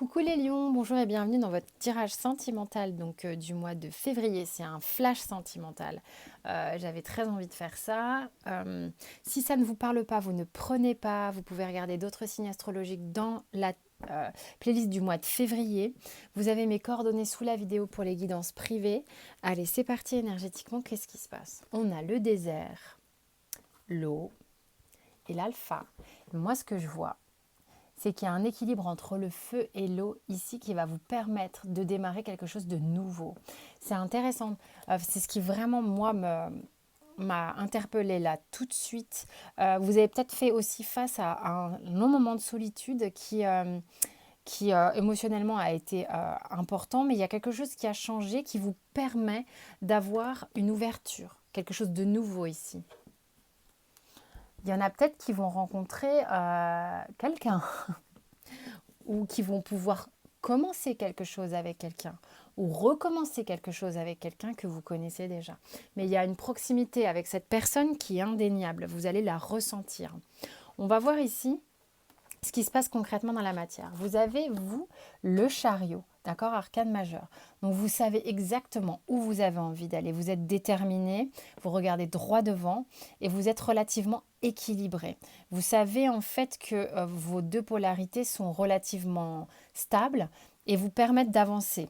Coucou les lions, bonjour et bienvenue dans votre tirage sentimental du mois de février. C'est un flash sentimental. J'avais très envie de faire ça. Si ça ne vous parle pas, vous ne prenez pas. Vous pouvez regarder d'autres signes astrologiques dans la playlist du mois de février. Vous avez mes coordonnées sous la vidéo pour les guidances privées. Allez, c'est parti énergétiquement. Qu'est-ce qui se passe? On a le désert, l'eau et l'alpha. Moi, ce que je vois, c'est qu'il y a un équilibre entre le feu et l'eau ici qui va vous permettre de démarrer quelque chose de nouveau. C'est intéressant. C'est ce qui vraiment, moi, m'a interpellée là tout de suite. Vous avez peut-être fait aussi face à un long moment de solitude qui émotionnellement a été important, mais il y a quelque chose qui a changé qui vous permet d'avoir une ouverture, quelque chose de nouveau ici. Il y en a peut-être qui vont rencontrer quelqu'un ou qui vont pouvoir commencer quelque chose avec quelqu'un ou recommencer quelque chose avec quelqu'un que vous connaissez déjà. Mais il y a une proximité avec cette personne qui est indéniable. Vous allez la ressentir. On va voir ici ce qui se passe concrètement dans la matière. Vous avez, vous, le chariot, d'accord, arcane majeur. Donc vous savez exactement où vous avez envie d'aller. Vous êtes déterminé, vous regardez droit devant et vous êtes relativement équilibré. Vous savez en fait que vos deux polarités sont relativement stables et vous permettent d'avancer.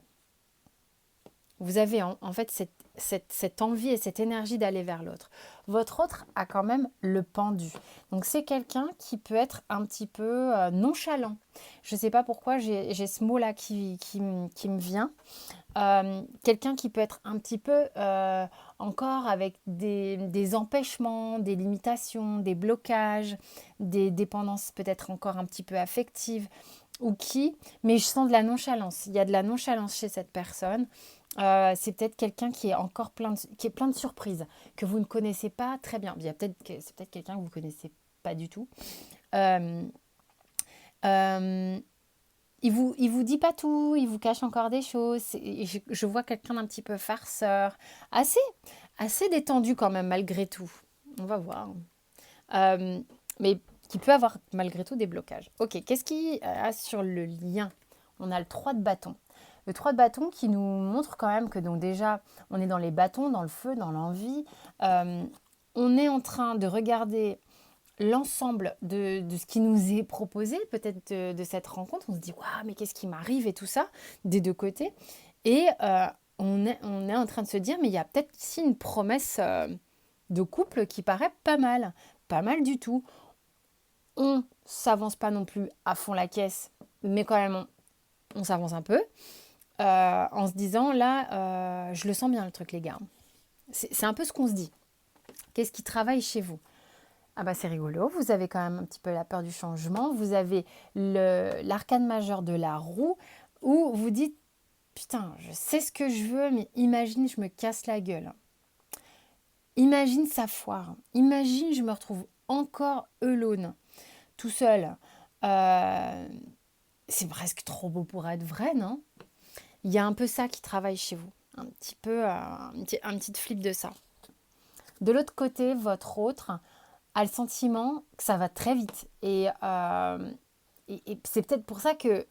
Vous avez en fait cette envie et cette énergie d'aller vers l'autre. Votre autre a quand même le pendu. Donc c'est quelqu'un qui peut être un petit peu nonchalant. Je ne sais pas pourquoi j'ai ce mot-là qui me vient. Quelqu'un qui peut être un petit peu encore avec des empêchements, des limitations, des blocages, des dépendances peut-être encore un petit peu affectives ou mais je sens de la nonchalance. Il y a de la nonchalance chez cette personne. C'est peut-être quelqu'un qui est encore qui est plein de surprises, que vous ne connaissez pas très bien. C'est peut-être quelqu'un que vous ne connaissez pas du tout. Euh, euh, il vous dit pas tout, il vous cache encore des choses. Je vois quelqu'un d'un petit peu farceur, assez, assez détendu quand même malgré tout. On va voir. Euh, mais qui peut avoir malgré tout des blocages. Ok, qu'est-ce qu'il y a sur le lien? On a le 3 de bâton. Le 3 de bâton qui nous montre quand même que donc déjà, on est dans les bâtons, dans le feu, dans l'envie. Euh, on est en train de regarder l'ensemble de ce qui nous est proposé, peut-être de cette rencontre. On se dit, waouh, mais qu'est-ce qui m'arrive et tout ça, des deux côtés. Et on est en train de se dire, mais il y a peut-être ici une promesse de couple qui paraît pas mal du tout. On s'avance pas non plus à fond la caisse, mais quand même, on s'avance un peu. En se disant, là, je le sens bien le truc, les gars. C'est un peu ce qu'on se dit. Qu'est-ce qui travaille chez vous? Ah bah c'est rigolo, vous avez quand même un petit peu la peur du changement, vous avez l'arcane majeur de la roue où vous dites putain, je sais ce que je veux, mais imagine, je me casse la gueule. Imagine ça foire. Imagine, je me retrouve encore alone, tout seul. Euh, c'est presque trop beau pour être vrai, non? Il y a un peu ça qui travaille chez vous. Un petit peu, un petit flip de ça. De l'autre côté, votre autre a le sentiment que ça va très vite. Et c'est peut-être pour ça que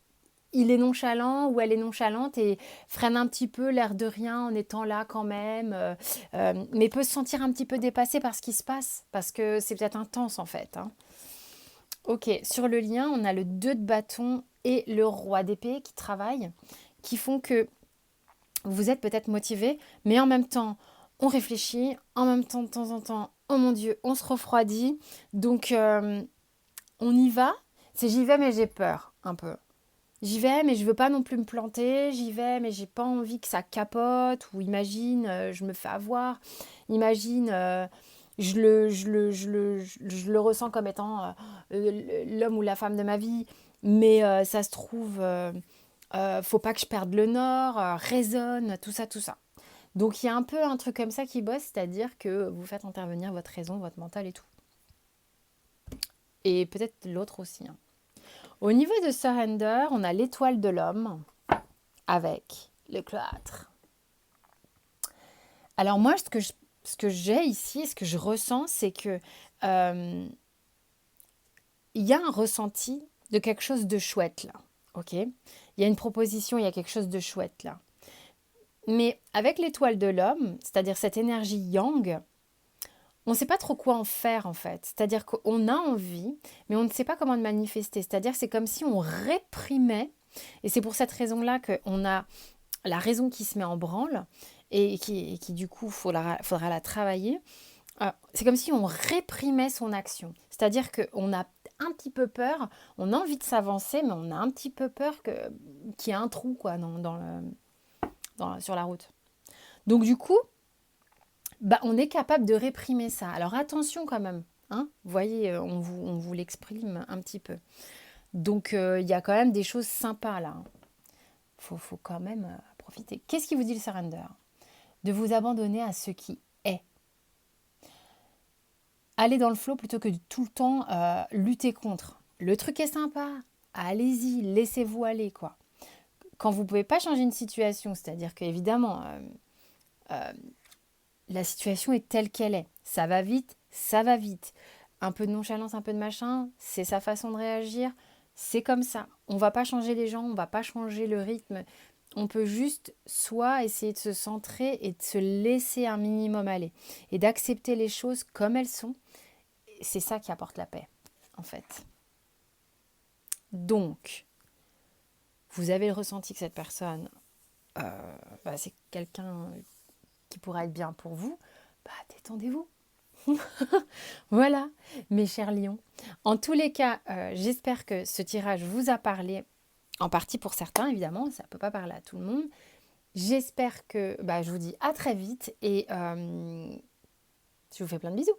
il est nonchalant ou elle est nonchalante et freine un petit peu l'air de rien en étant là quand même, mais peut se sentir un petit peu dépassé par ce qui se passe, parce que c'est peut-être intense en fait. Hein. Ok, sur le lien, on a le 2 de bâton et le roi d'épée qui travaillent, qui font que vous êtes peut-être motivé, mais en même temps, on réfléchit, en même temps, de temps en temps, oh mon Dieu, on se refroidit. Donc, on y va. C'est j'y vais, mais j'ai peur, un peu. J'y vais, mais je veux pas non plus me planter. J'y vais, mais j'ai pas envie que ça capote. Ou imagine, je me fais avoir. Imagine, je le ressens comme étant l'homme ou la femme de ma vie. Mais ça se trouve, faut pas que je perde le nord. Raisonne, tout ça, tout ça. Donc il y a un peu un truc comme ça qui bosse, c'est-à-dire que vous faites intervenir votre raison, votre mental et tout. Et peut-être l'autre aussi. Hein. Au niveau de Surrender, on a l'étoile de l'homme avec le cloître. Alors moi, ce que j'ai ici, ce que je ressens, c'est que il y a un ressenti de quelque chose de chouette là. ok? Il y a une proposition, il y a quelque chose de chouette là. Mais avec l'étoile de l'homme, c'est-à-dire cette énergie yang, on ne sait pas trop quoi en faire en fait. C'est-à-dire qu'on a envie, mais on ne sait pas comment le manifester. C'est-à-dire c'est comme si on réprimait, et c'est pour cette raison-là qu'on a la raison qui se met en branle, et qui du coup, faudra la travailler. C'est comme si on réprimait son action. C'est-à-dire qu'on a un petit peu peur, on a envie de s'avancer, mais on a un petit peu peur qu'il y ait un trou quoi, sur la route. Donc du coup, on est capable de réprimer ça. Alors attention quand même, hein. Vous voyez, on vous l'exprime un petit peu. Donc il y a quand même des choses sympas là. Faut quand même profiter. Qu'est-ce qui vous dit le surrender? De vous abandonner à ce qui est. Aller dans le flow plutôt que de tout le temps lutter contre. Le truc est sympa, allez-y, laissez-vous aller quoi. Quand vous ne pouvez pas changer une situation, c'est-à-dire qu'évidemment, la situation est telle qu'elle est. Ça va vite, ça va vite. Un peu de nonchalance, un peu de machin, c'est sa façon de réagir. C'est comme ça. On va pas changer les gens, on va pas changer le rythme. On peut juste soit essayer de se centrer et de se laisser un minimum aller. Et d'accepter les choses comme elles sont. C'est ça qui apporte la paix, en fait. Donc, vous avez le ressenti que cette personne, c'est quelqu'un qui pourra être bien pour vous. Détendez-vous. Voilà, mes chers lions. En tous les cas, j'espère que ce tirage vous a parlé, en partie pour certains, évidemment, ça ne peut pas parler à tout le monde. J'espère que je vous dis à très vite et je vous fais plein de bisous.